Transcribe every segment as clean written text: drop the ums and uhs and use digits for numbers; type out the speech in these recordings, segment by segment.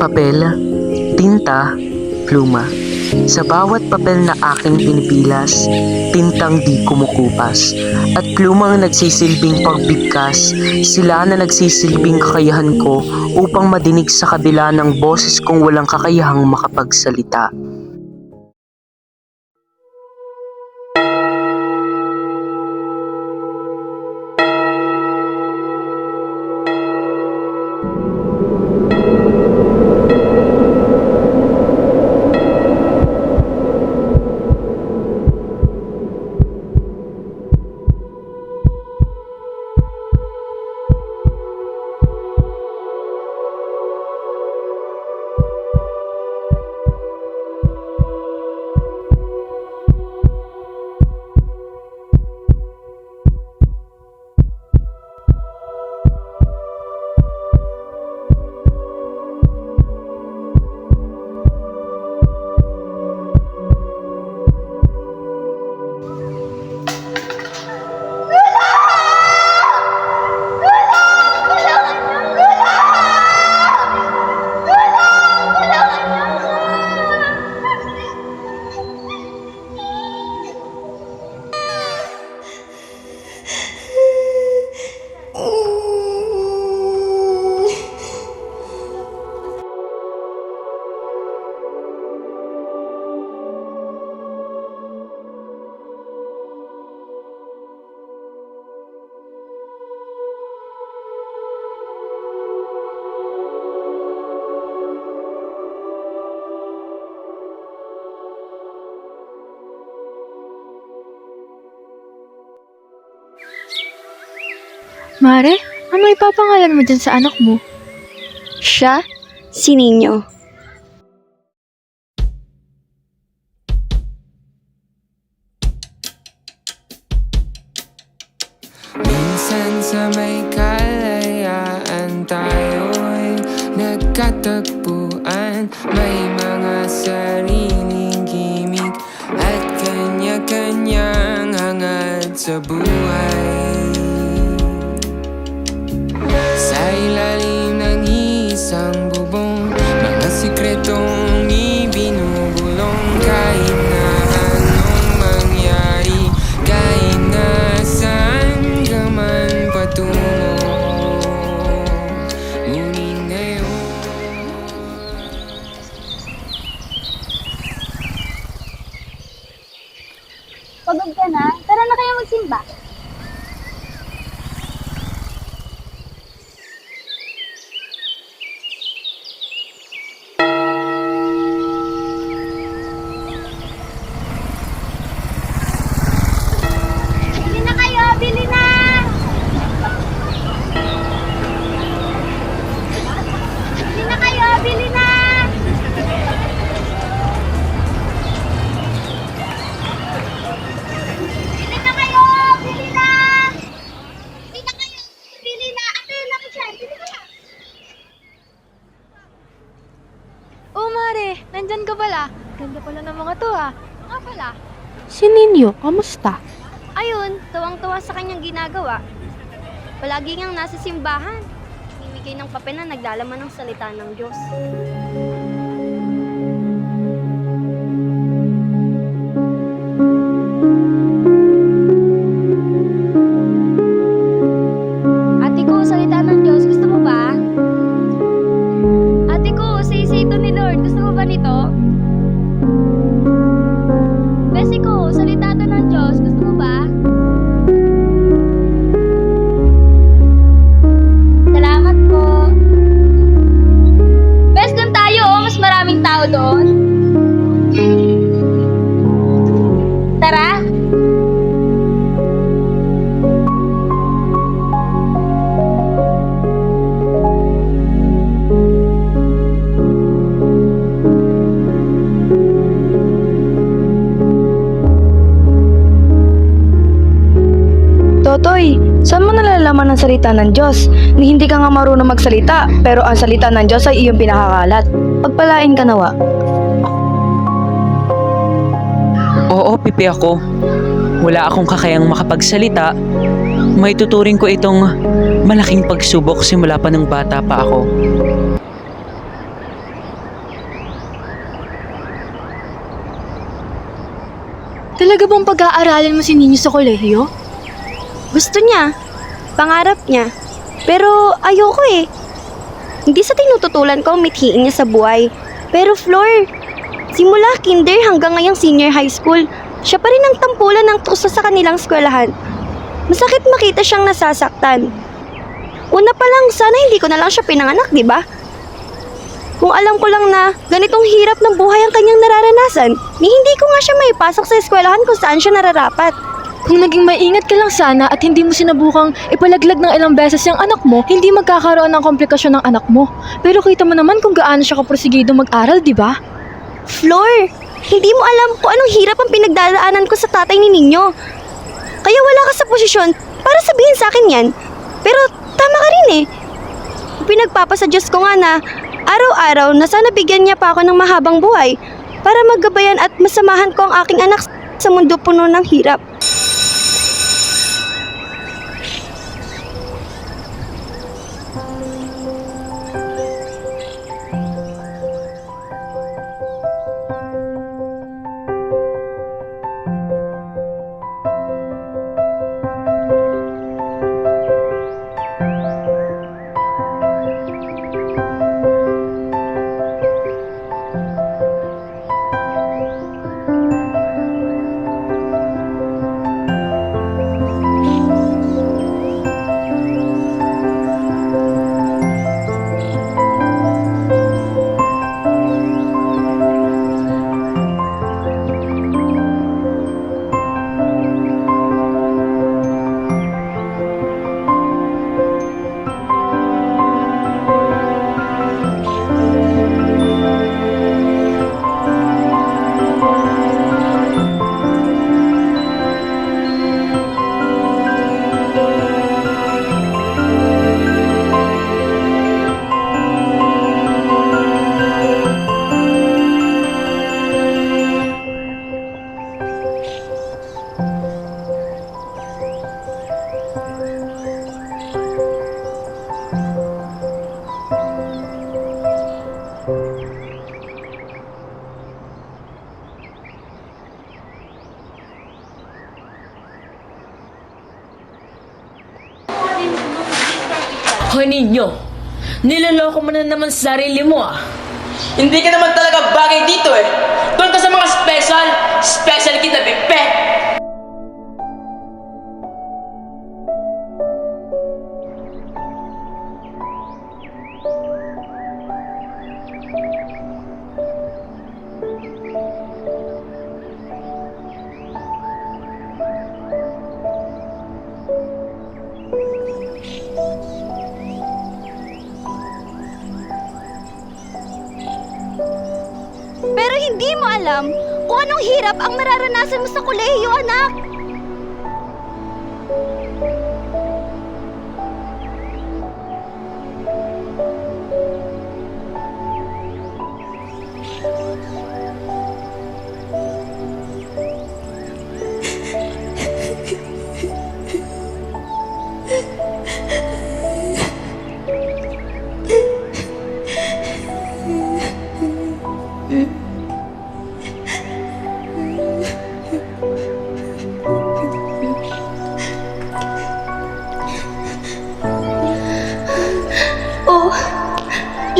Papel, tinta, pluma. Sa bawat papel na aking pinipilas, tintang di kumukupas. At plumang nagsisilbing pagbigkas, sila na nagsisilbing kakayahan ko upang madinig sa kabila ng boses kong walang kakayahang makapagsalita. Mare, ano ipapangalan mo dyan sa anak mo? Siya? Si Ninyo. Minsan sa may kalayaan tayo'y nagkatagpuan. May mga sariling gimik at kanya-kanyang hangad sa buhay. Sa ilalim ng isang bubong, mga sikretong ibinubulong. Kahit na anong mangyari, kahit na saan ka man patungo, ngunit ngayon Pagod ka na? Tara na kayo magsimba. Bili na kayo! Bili na! Bili na kayo! Bili na! Bili na kayo! Bili na! Bili na kayo! Bili na! Ate, laki siya! Bili na! Oh, Mare, nandyan ka pala. Ganda pala ng mga to, ha? Nga pala, Si Ninyo, kamusta? Ayun, tuwang-tuwa sa kanyang ginagawa. Palagi ngang nasa simbahan. Mimigay ng papel na naglalaman ng salita ng Diyos. Ate ko, salita ng Diyos. Gusto mo ba? Ate ko, say ito ni Lord. Gusto mo ba nito? Besi ko, salita to ng Diyos. Gusto mo ba? Salamat po. Bes, doon tayo oh. Mas maraming tao doon. Tara. Totoy, saan mo nalalaman ang salita ng Diyos? Ni hindi ka nga marunong magsalita, pero ang salita ng Diyos ay iyong pinakakalat. Pagpalain ka nawa. Oo, pipi ako. Wala akong kakayang makapagsalita. May tuturing ko itong malaking pagsubok simula pa ng bata pa ako. Talaga bang pag-aaralin mo si Ninyo sa kolehiyo? Gusto niya. Pangarap niya. Pero ayoko eh. Hindi sa tinututulan ko ang mithiin niya sa buhay. Pero Flor, simula kinder hanggang ngayong senior high school, siya pa rin ang tampulan ng tuso sa kanilang eskwelahan. Masakit makita siyang nasasaktan. Una pa lang, sana hindi ko na lang siya pinanganak, di ba? Kung alam ko lang na ganitong hirap ng buhay ang kanyang nararanasan, ni hindi ko nga siya maipasok sa eskwelahan kung saan siya nararapat. Kung naging maingat ka lang sana at hindi mo sinabukang ipalaglag ng ilang beses yung anak mo, hindi magkakaroon ng komplikasyon ng anak mo. Pero kita mo naman kung gaano siya kaprosigido mag-aral, di ba? Flor, hindi mo alam kung anong hirap ang pinagdadaanan ko sa tatay ni Ninyo. Kaya wala ka sa posisyon para sabihin sa akin yan. Pero tama ka rin eh. Pinagpapasa Diyos ko nga na araw-araw na sana bigyan niya pa ako ng mahabang buhay para maggabayan at masamahan ko ang aking anak sa mundo puno ng hirap. Hoy ninyo, niloloko mo na naman sa sarili mo ah. Hindi ka naman talaga bagay dito eh. Doon ka sa mga special. Special kita, Bipe. Pero hindi mo alam kung anong hirap ang mararanasan mo sa kolehiyo, anak.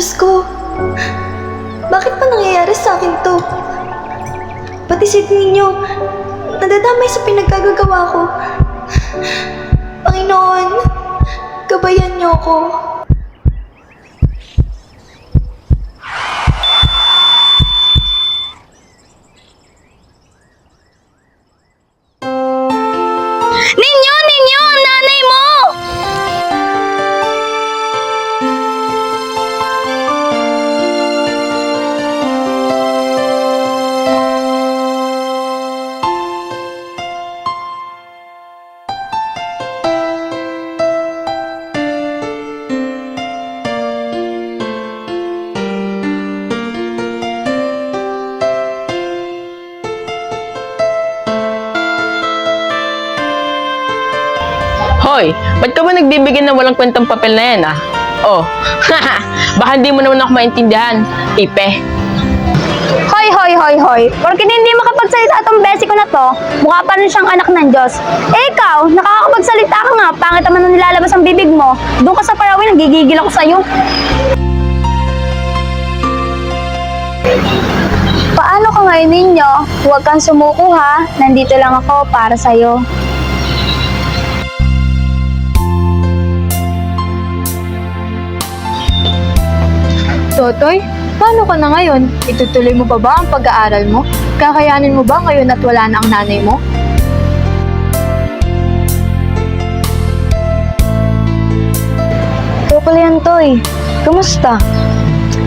Diyos ko, bakit pa nangyayari sa akin to? Pati si ninyo, nadadamay sa pinagkagagawa ko. Panginoon, gabayan niyo ako. Ninyo! Ninyo! Ang nanay mo! Hoy, ba't ka ba nagbibigay ng walang kwentang papel na yan, ah? Oh, baka hindi mo naman ako maintindihan, Ipe. Hoy, hoy, hoy, hoy. Porke hindi makapagsalita tong besi ko na to, mukha pa rin siyang anak ng Diyos. Eh ikaw, nakakapagsalita ka nga, pangit naman nung nilalabas ang bibig mo. Doon ka sa parawin, nagigigil ako sa'yo. Paano ka ngayon ninyo? Huwag kang sumuko ha, nandito lang ako para sa'yo. Totoy, paano ka na ngayon? Itutuloy mo pa ba ang pag-aaral mo? Kakayanin mo ba ngayon at wala na ang nanay mo? Ikaw pala yan, Toy. Kamusta?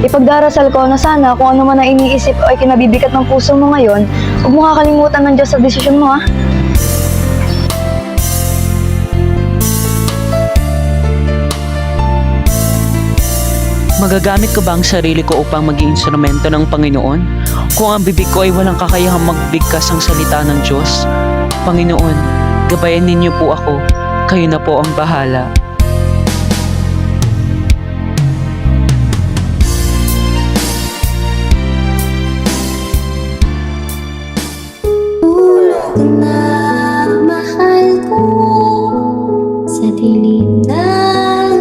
Ipagdarasal ko na sana kung ano man ang iniisip o ay kinabibigat ng puso mo ngayon, huwag mo kakalimutan ng Diyos sa desisyon mo, ha? Magagamit ko ba ang sarili ko upang maging instrumento ng Panginoon? Kung ang bibig ko ay walang kakayahang magbigkas ang salita ng Diyos? Panginoon, gabayan ninyo po ako. Kayo na po ang bahala.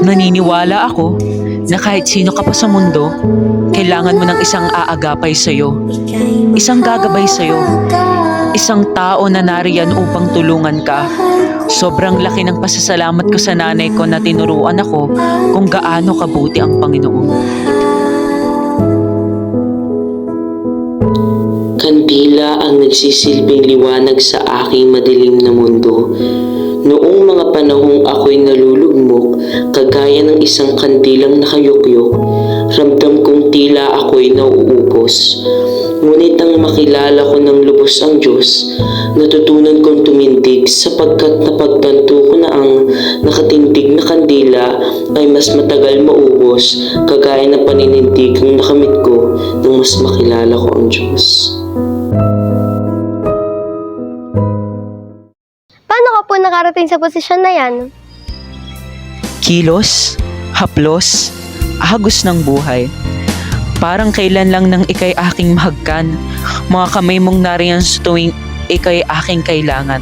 Naniniwala ako na kahit sino ka pa sa mundo, kailangan mo ng isang aagapay sa'yo, isang gagabay sa'yo, isang tao na nariyan upang tulungan ka. Sobrang laki ng pasasalamat ko sa nanay ko na tinuruan ako kung gaano kabuti ang Panginoon. Kandila ang nagsisilbing liwanag sa aking madilim na mundo. Noong mga panahong ako'y nalulugmok, kagaya ng isang kandilang nakayukyok, ramdam kong tila ako'y nauubos. Ngunit nang makilala ko ng lubos ang Diyos, natutunan kong tumindig sapagkat napagtanto ko na ang nakatindig na kandila ay mas matagal maubos, kagaya ng paninindigang nakamit ko nang mas makilala ko ang Diyos. Paano ka po nakarating sa posisyon na yan? Kilos, haplos, agos ng buhay. Parang kailan lang nang ikay aking mahagkan, mga kamay mong nariyan sa tuwing ikay aking kailangan.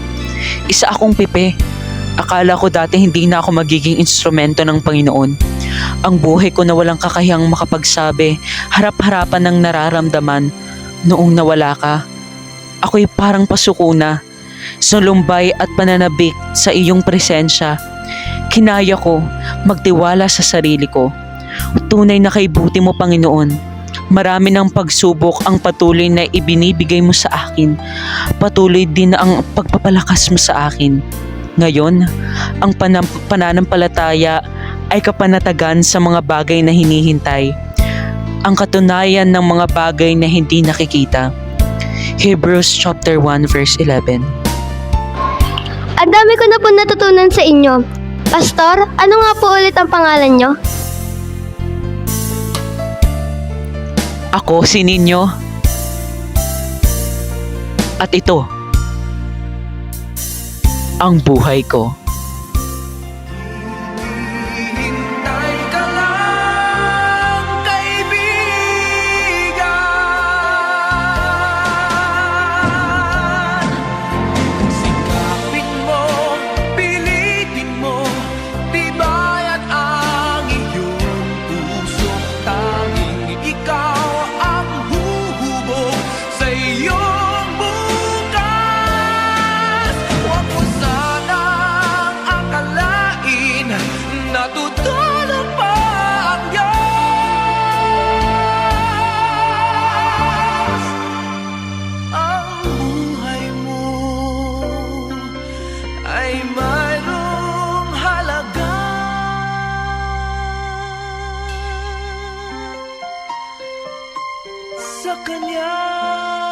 Isa akong pipe. Akala ko dati hindi na ako magiging instrumento ng Panginoon. Ang buhay ko na walang kakayang makapagsabi, harap-harapan ng nararamdaman noong nawala ka. Ako'y parang pasuko na, sa lumbay at pananabik sa iyong presensya. Kinaya ko magtiwala sa sarili ko. Tunay na kay buti mo, Panginoon. Marami ng pagsubok ang patuloy na ibinibigay mo sa akin. Patuloy din ang pagpapalakas mo sa akin. Ngayon, ang pananampalataya ay kapanatagan sa mga bagay na hinihintay. Ang katunayan ng mga bagay na hindi nakikita. Hebrews chapter 1 verse 11. Ang dami ko na po natutunan sa inyo. Pastor, ano nga po ulit ang pangalan nyo? Ako si Ninyo. At ito, ang buhay ko. Hintay ka lang, kaibigan. Sikapin mo, pilitin mo, tibayan ang iyong pusong tama. sa Kanya.